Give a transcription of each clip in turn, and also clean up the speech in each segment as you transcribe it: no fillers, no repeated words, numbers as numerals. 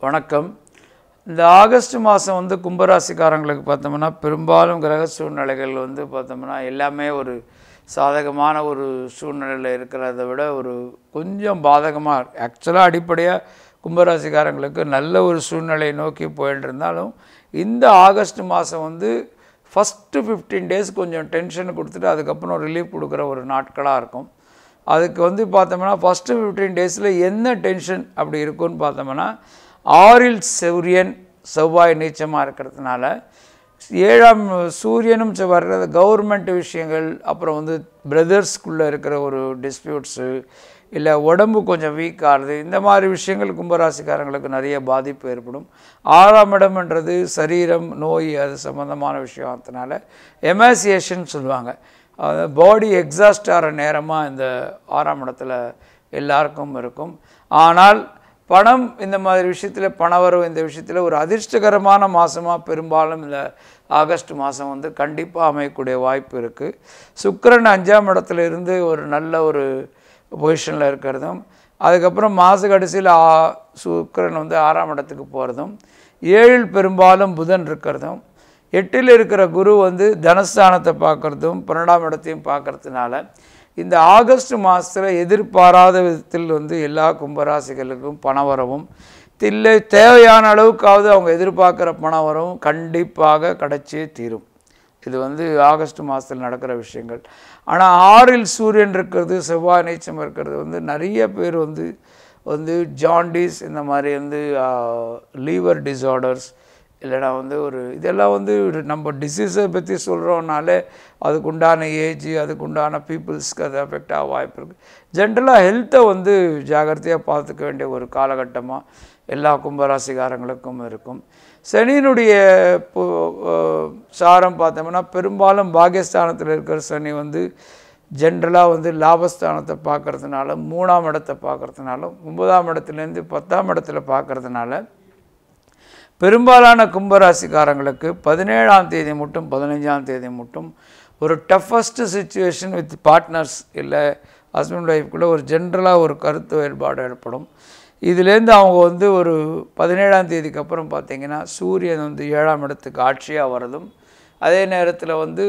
வணக்கம். இந்த ஆகஸ்ட் மாதம் வந்து கும்பராசிக்காரங்களுக்கு பார்த்தோம்னா பெரும்பாலும் கிரக சூழ்நிலைகள் வந்து பார்த்தோம்னா எல்லாமே ஒரு சாதகமான ஒரு சூழ்நிலையில் இருக்கிறத விட ஒரு கொஞ்சம் பாதகமாக ஆக்சுவலாக அடிப்படையாக கும்பராசிக்காரங்களுக்கு நல்ல ஒரு சூழ்நிலையை நோக்கி போயிட்டு இருந்தாலும் இந்த ஆகஸ்ட் மாதம் வந்து ஃபஸ்ட்டு 15 டேஸ் கொஞ்சம் டென்ஷன் கொடுத்துட்டு அதுக்கப்புறம் ரிலீஃப் கொடுக்குற ஒரு நாட்களாக இருக்கும். அதுக்கு வந்து பார்த்தோம்னா ஃபஸ்ட்டு 15 டேஸில் என்ன டென்ஷன் அப்படி இருக்குன்னு பார்த்தோம்னா 6ல் சூரியன் செவ்வாய் நீச்சமாக இருக்கிறதுனால 7ஆம் சூரியனும் செவ்வாய் கவர்மெண்ட் விஷயங்கள், அப்புறம் வந்து பிரதர்ஸ்குள்ளே இருக்கிற ஒரு டிஸ்பியூட்ஸு, இல்லை உடம்பு கொஞ்சம் வீக் ஆகுது, இந்த மாதிரி விஷயங்கள் கும்பராசிக்காரங்களுக்கு நிறைய பாதிப்பு ஏற்படும். 6ஆம் இடம்ன்றது சரீரம் நோய் அது சம்மந்தமான விஷயத்தினால எமாசியேஷன் சொல்லுவாங்க. பாடி எக்ஸாஸ்ட் ஆகிற நேரமாக இந்த 6ஆம் இடத்துல எல்லாருக்கும் இருக்கும். ஆனால் பணம் இந்த மாதிரி விஷயத்தில் பணவரவு இந்த விஷயத்தில் ஒரு அதிர்ஷ்டகரமான மாதமாக பெரும்பாலும் இந்த ஆகஸ்ட் மாதம் வந்து கண்டிப்பாக அமையக்கூடிய வாய்ப்பு இருக்குது. சுக்கிரன் 5ஆம் இடத்துல இருந்து ஒரு நல்ல ஒரு பொசிஷனில் இருக்கிறதும், அதுக்கப்புறம் மாத கடைசியில் சுக்கிரன் வந்து 6ஆம் இடத்துக்கு போகிறதும், 7ல் பெரும்பாலும் புதன் இருக்கிறதும், 8ல் இருக்கிற குரு வந்து தனஸ்தானத்தை பார்க்குறதும் 12ஆம் இடத்தையும் பார்க்கறதுனால இந்த ஆகஸ்ட் மாதத்தில் எதிர்பாராத விதத்தில் வந்து எல்லா கும்பராசிகளுக்கும் பணவரவும் இல்லை தேவையான அளவுக்காவது அவங்க எதிர்பார்க்குற பணவரவும் கண்டிப்பாக கிடைச்சே தீரும். இது வந்து ஆகஸ்ட் மாதத்தில் நடக்கிற விஷயங்கள். ஆனால் 6ல் சூரியன் இருக்கிறது செவ்வாய் நீச்சம் இருக்கிறது வந்து நிறைய பேர் வந்து ஜாண்டிஸ் இந்த மாதிரி வந்து லீவர் டிஸார்டர்ஸ் இல்லைனா வந்து ஒரு இதெல்லாம் வந்து நம்ம டிசீஸை பற்றி சொல்கிறோம்னாலே அதுக்குண்டான ஏஜ் அதுக்குண்டான பீப்புள்ஸ்க்கு அது அஃபெக்ட் ஆக வாய்ப்பு இருக்குது. ஜென்ரலாக ஹெல்த்தை வந்து ஜாகிரதையாக பார்த்துக்க வேண்டிய ஒரு காலகட்டமாக எல்லா கும்பராசிக்காரங்களுக்கும் இருக்கும். சனியினுடைய சாரம் பார்த்தோம்னா பெரும்பாலும் பாகியஸ்தானத்தில் இருக்கிற சனி வந்து ஜென்ரலாக வந்து லாபஸ்தானத்தை பார்க்குறதுனால 3ஆம் இடத்தை பார்க்குறதுனாலும் 9ஆம் இடத்துலேருந்து 10ஆம் இடத்துல பார்க்குறதுனால பெரும்பாலான கும்பராசிக்காரங்களுக்கு 17ஆம் தேதி மட்டும் 15ஆம் தேதி மட்டும் ஒரு டஃபஸ்ட்டு சிச்சுவேஷன் வித் பார்ட்னர்ஸ் இல்லை ஹஸ்பண்ட் ஒய்ஃப்குள்ளே ஒரு ஜென்ரலாக ஒரு கருத்து வேறுபாடு ஏற்படும். இதுலேருந்து அவங்க வந்து ஒரு 17ஆம் தேதிக்கு அப்புறம் பார்த்திங்கன்னா சூரியன் வந்து 7ஆம் இடத்துக்கு ஆட்சியாக வரதும், அதே நேரத்தில் வந்து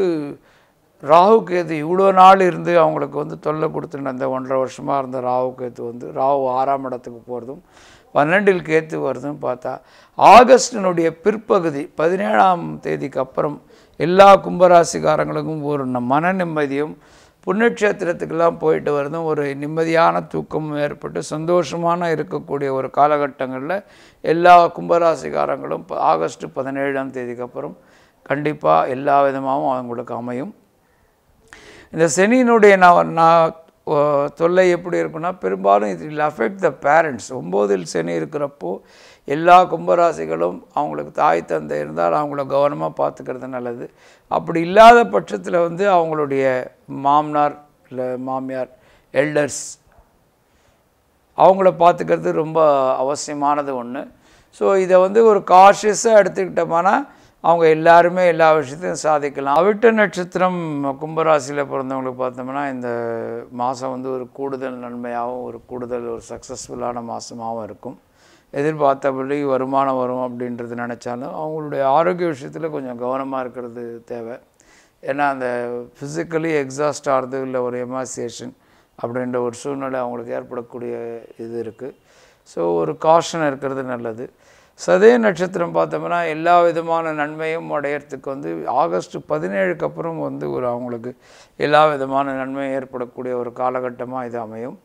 ராகு கேது இவ்வளோ நாள் இருந்து அவங்களுக்கு வந்து தொல்லை கொடுத்துட்டு அந்த 1.5 வருஷமாக இருந்த ராகு கேத்து வந்து ராகு 6ஆம் இடத்துக்கு போகிறதும் 12ல் கேத்து வருதுன்னு பார்த்தா ஆகஸ்டினுடைய பிற்பகுதி 17ஆம் தேதிக்கு அப்புறம் எல்லா கும்பராசிக்காரங்களுக்கும் ஒரு மன நிம்மதியும் புண்ணியக்ஷேத்திரத்துக்கெல்லாம் போயிட்டு வரதும் ஒரு நிம்மதியான தூக்கமும் ஏற்பட்டு சந்தோஷமான இருக்கக்கூடிய ஒரு காலகட்டங்களில் எல்லா கும்பராசிக்காரங்களும் ஆகஸ்ட் 17ஆம் தேதிக்கு அப்புறம் கண்டிப்பாக எல்லா விதமாகவும் அவங்களுக்கு அமையும். இந்த சனியினுடைய நான் தொல்லை எப்படி இருக்குன்னா பெரும்பாலும் இது வில் அஃபெக்ட் த பேரண்ட்ஸ். 9ல் சனி இருக்கிறப்போ எல்லா கும்பராசிகளும் அவங்களுக்கு தாய் தந்தை இருந்தால் அவங்கள கவனமாக பார்த்துக்கிறது நல்லது. அப்படி இல்லாத பட்சத்தில் வந்து அவங்களுடைய மாமனார் இல்லை மாமியார் எல்டர்ஸ் அவங்கள பார்த்துக்கிறது ரொம்ப அவசியமானது ஒன்று. ஸோ இதை வந்து ஒரு காஷியஸாக எடுத்துக்கிட்டோம்னா அவங்க எல்லாருமே எல்லா விஷயத்தையும் சாதிக்கலாம். அவிட்ட நட்சத்திரம் கும்பராசியில் பிறந்தவங்களுக்கு பார்த்தோம்னா இந்த மாதம் வந்து ஒரு கூடுதல் நன்மையாகவும் ஒரு கூடுதல் ஒரு சக்ஸஸ்ஃபுல்லான மாதமாகவும் இருக்கும். எதிர்பார்த்தபடி வருமானம் வரும் அப்படின்றது நினச்சாலும் அவங்களுடைய ஆரோக்கிய விஷயத்தில் கொஞ்சம் கவனமாக இருக்கிறது தேவை. ஏன்னா அந்த ஃபிசிக்கலி எக்ஸாஸ்ட் ஆகிறது இல்லை ஒரு எமாசியேஷன் அப்படின்ற ஒரு சூழ்நிலை அவங்களுக்கு ஏற்படக்கூடிய இது இருக்குது. ஸோ ஒரு காஷன் இருக்கிறது நல்லது. சதய நட்சத்திரம் பார்த்தோம்னா எல்லா விதமான நன்மையும் அடையிறதுக்கு வந்து ஆகஸ்ட் 17க்கு அப்புறம் வந்து ஒரு அவங்களுக்கு எல்லா விதமான நன்மையும் ஏற்படக்கூடிய ஒரு காலகட்டமாக இது அமையும்.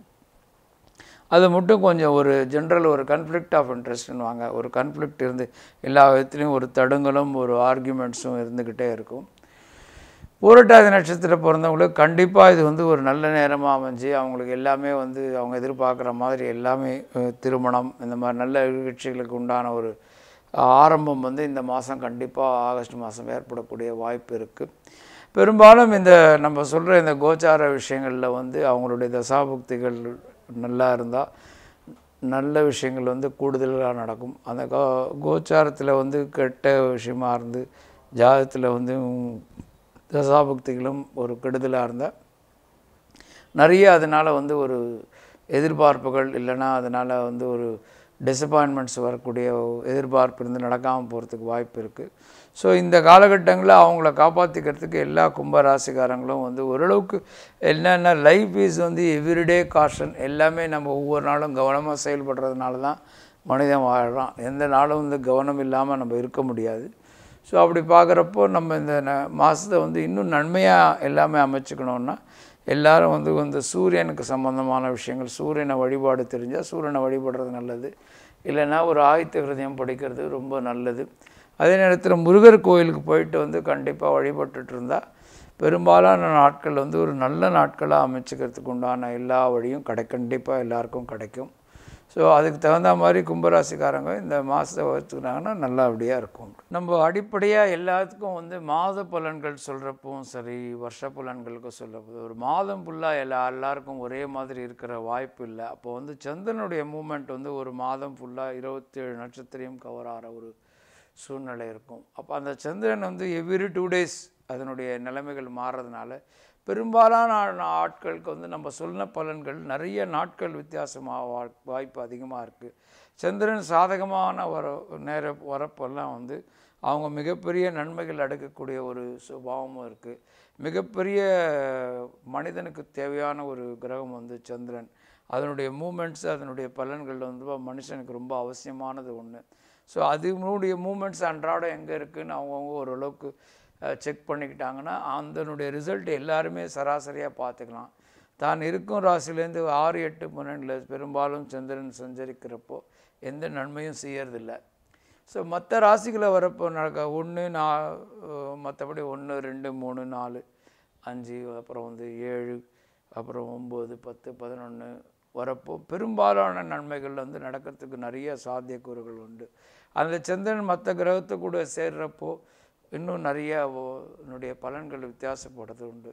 அது மட்டும் கொஞ்சம் ஒரு ஜென்ரல் ஒரு கன்ஃப்ளிக்ட் ஆஃப் இன்ட்ரெஸ்ட்னுவாங்க. ஒரு கன்ஃப்ளிக்ட் இருந்து எல்லா விதத்துலேயும் ஒரு தடுங்களும் ஒரு ஆர்கியூமெண்ட்ஸும் இருந்துக்கிட்டே இருக்கும். பூரட்டாதி நட்சத்திரம் பிறந்தவங்களுக்கு கண்டிப்பாக இது வந்து ஒரு நல்ல நேரமாக அமைஞ்சு அவங்களுக்கு எல்லாமே வந்து அவங்க எதிர்பார்க்குற மாதிரி எல்லாமே திருமணம் இந்த மாதிரி நல்ல நிகழ்ச்சிகளுக்கு உண்டான ஒரு ஆரம்பம் வந்து இந்த மாதம் கண்டிப்பாக ஆகஸ்ட் மாதம் ஏற்படக்கூடிய வாய்ப்பு இருக்குது. பெரும்பாலும் இந்த நம்ம சொல்கிற இந்த கோச்சார விஷயங்களில் வந்து அவங்களுடைய தசாபுக்திகள் நல்லா இருந்தால் நல்ல விஷயங்கள் வந்து கூடுதலாக நடக்கும். அந்த கோச்சாரத்தில் வந்து கெட்ட விஷயமாக இருந்து ஜாதகத்தில் வந்து தசாபக்திகளும் ஒரு கெடுதலாக இருந்தால் நிறைய அதனால் வந்து ஒரு எதிர்பார்ப்புகள் இல்லைன்னா அதனால் வந்து ஒரு டிசப்பாயின்மெண்ட்ஸ் வரக்கூடிய எதிர்பார்ப்பு இருந்து நடக்காமல் போகிறதுக்கு வாய்ப்பு இருக்குது. ஸோ இந்த காலகட்டங்களில் அவங்கள காப்பாற்றிக்கிறதுக்கு எல்லா கும்பராசிக்காரங்களும் வந்து ஓரளவுக்கு என்னென்ன லைஃப் இஸ் வந்து எவ்ரிடே காஷன், எல்லாமே நம்ம ஒவ்வொரு நாளும் கவனமாக செயல்படுறதுனால தான் மனிதன் வாழறான். எந்த நாளும் வந்து கவனம் இல்லாமல் நம்ம இருக்க முடியாது. ஸோ அப்படி பார்க்குறப்போ நம்ம இந்த மாதத்தை வந்து இன்னும் நன்மையாக எல்லாமே அமைச்சுக்கணுன்னா எல்லோரும் வந்து சூரியனுக்கு சம்பந்தமான விஷயங்கள், சூரியனை வழிபாடு தெரிஞ்சால் சூரியனை வழிபடுறது நல்லது. இல்லைன்னா ஒரு ஆதித்ய ஹிருதயம் படிக்கிறது ரொம்ப நல்லது. அதே நேரத்தில் முருகர் கோயிலுக்கு போயிட்டு வந்து கண்டிப்பாக வழிபட்டுட்டு இருந்தால் பெரும்பாலான நாட்கள் வந்து ஒரு நல்ல நாட்களாக அமைச்சிக்கிறதுக்கு உண்டான எல்லா வழியும் கண்டிப்பாக எல்லாருக்கும் கிடைக்கும். ஸோ அதுக்கு தகுந்த மாதிரி கும்பராசிக்காரங்க இந்த மாதத்தை வச்சுக்கிட்டாங்கன்னா நல்லபடியாக இருக்கும். நம்ம அடிப்படையாக எல்லாத்துக்கும் வந்து மாத பலன்கள் சொல்கிறப்பவும் சரி, வருஷ பலன்களுக்கும் சொல்கிறப்போ ஒரு மாதம் ஃபுல்லாக எல்லாருக்கும் ஒரே மாதிரி இருக்கிற வாய்ப்பு இல்லை. அப்போ வந்து சந்திரனுடைய மூமெண்ட் வந்து ஒரு மாதம் ஃபுல்லாக 27 நட்சத்திரம் கவர் ஆகிற ஒரு சூழ்நிலை இருக்கும். அப்போ அந்த சந்திரன் வந்து எவ்ரி 2 days அதனுடைய நிலைமைகள் மாறுறதுனால பெரும்பாலான ஆட்களுக்கு வந்து நம்ம சொன்ன பலன்கள் நிறைய நாட்கள் வித்தியாசமாக வாய்ப்பு அதிகமாக இருக்குது. சந்திரன் சாதகமான வரப்பெல்லாம் வந்து அவங்க மிகப்பெரிய நன்மைகள் அடைக்கக்கூடிய ஒரு சுபாவமும் இருக்குது. மிகப்பெரிய மனிதனுக்கு தேவையான ஒரு கிரகம் வந்து சந்திரன். அதனுடைய மூமெண்ட்ஸ், அதனுடைய பலன்கள் வந்து மனுஷனுக்கு ரொம்ப அவசியமானது ஒன்று. ஸோ அதனுடைய மூமெண்ட்ஸ் அன்றாடம் எங்கே இருக்குதுன்னு அவங்கவுங்க ஓரளவுக்கு செக் பண்ணிக்கிட்டாங்கன்னா அதனுடைய ரிசல்ட் எல்லாருமே சராசரியாக பார்த்துக்கலாம். தான் இருக்கும் ராசிலேருந்து 6, 8, 12 பெரும்பாலும் சந்திரன் சஞ்சரிக்கிறப்போ எந்த நன்மையும் செய்யறதில்லை. ஸோ மற்ற ராசிகளை வரப்போ 1, மற்றபடி 1, 2, 3, 4, 5, அப்புறம் வந்து 7, அப்புறம் 9, 10, 11 வரப்போ பெரும்பாலான நன்மைகள் வந்து நடக்கிறதுக்கு நிறைய சாத்தியக்கூறுகள் உண்டு. அந்த சந்திரன் மற்ற கிரகத்தை கூட சேர்றப்போ இன்னும் நிறைய என்னுடைய பலன்கள் வித்தியாசப்படுறது உண்டு.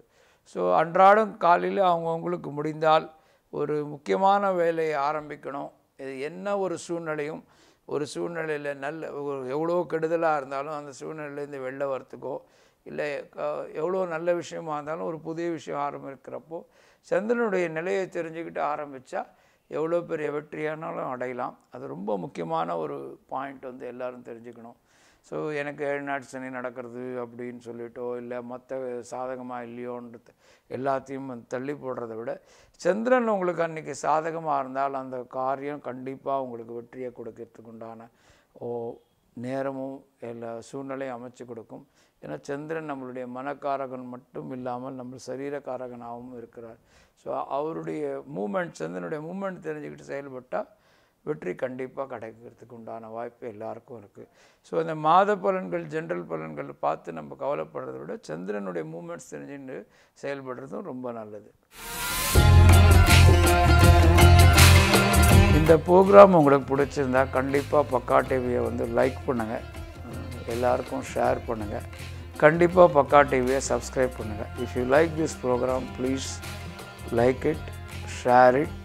ஸோ அன்றாடம் காலையில் அவங்கவுங்களுக்கு முடிந்தால் ஒரு முக்கியமான வேலையை ஆரம்பிக்கணும். இது என்ன ஒரு சூழ்நிலையும், ஒரு சூழ்நிலையில் எவ்வளோ கெடுதலாக இருந்தாலும் அந்த சூழ்நிலையிலேருந்து வெளில வரத்துக்கோ இல்லை எவ்வளோ நல்ல விஷயமா இருந்தாலும் ஒரு புதிய விஷயம் ஆரம்பிக்கிறப்போ சந்திரனுடைய நிலையை தெரிஞ்சுக்கிட்டு ஆரம்பித்தா எவ்வளோ பெரிய வெற்றியானாலும் அடையலாம். அது ரொம்ப முக்கியமான ஒரு பாயிண்ட் வந்து எல்லோரும் தெரிஞ்சுக்கணும். ஸோ எனக்கு 7 நாட்டு சனி நடக்கிறது அப்படின்னு சொல்லிட்டோ இல்லை மற்ற சாதகமாக இல்லையோன்றது எல்லாத்தையும் தள்ளி போடுறத விட சந்திரன் உங்களுக்கு அன்றைக்கி சாதகமாக இருந்தால் அந்த காரியம் கண்டிப்பாக உங்களுக்கு வெற்றியை கொடுக்கறதுக்கு உண்டான நேரமும் எல்லா சூழ்நிலையும் அமைச்சு கொடுக்கும். ஏன்னா சந்திரன் நம்மளுடைய மனக்காரகன் மட்டும் இல்லாமல் நம்ம சரீரக்காரகனாகவும் இருக்கிறார். ஸோ அவருடைய மூமெண்ட், சந்திரனுடைய மூமெண்ட் தெரிஞ்சுக்கிட்டு செயல்பட்டால் வெற்றி கண்டிப்பாக கிடைக்கிறதுக்கு உண்டான வாய்ப்பு எல்லாருக்கும் இருக்குது. ஸோ அந்த மாத பலன்கள், ஜென்ரல் பலன்கள் பார்த்து நம்ம கவலைப்படுறத விட சந்திரனுடைய மூமெண்ட்ஸ் தெரிஞ்சுட்டு செயல்படுறதும் ரொம்ப நல்லது. இந்த ப்ரோக்ராம் உங்களுக்கு பிடிச்சிருந்தா கண்டிப்பாக பக்கா டிவியை வந்து லைக் பண்ணுங்கள், எல்லாருக்கும் ஷேர் பண்ணுங்கள். கண்டிப்பாக பக்கா டிவியை சப்ஸ்கிரைப் பண்ணுங்கள். If you like this programme please like it, share it,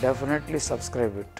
definitely subscribe it.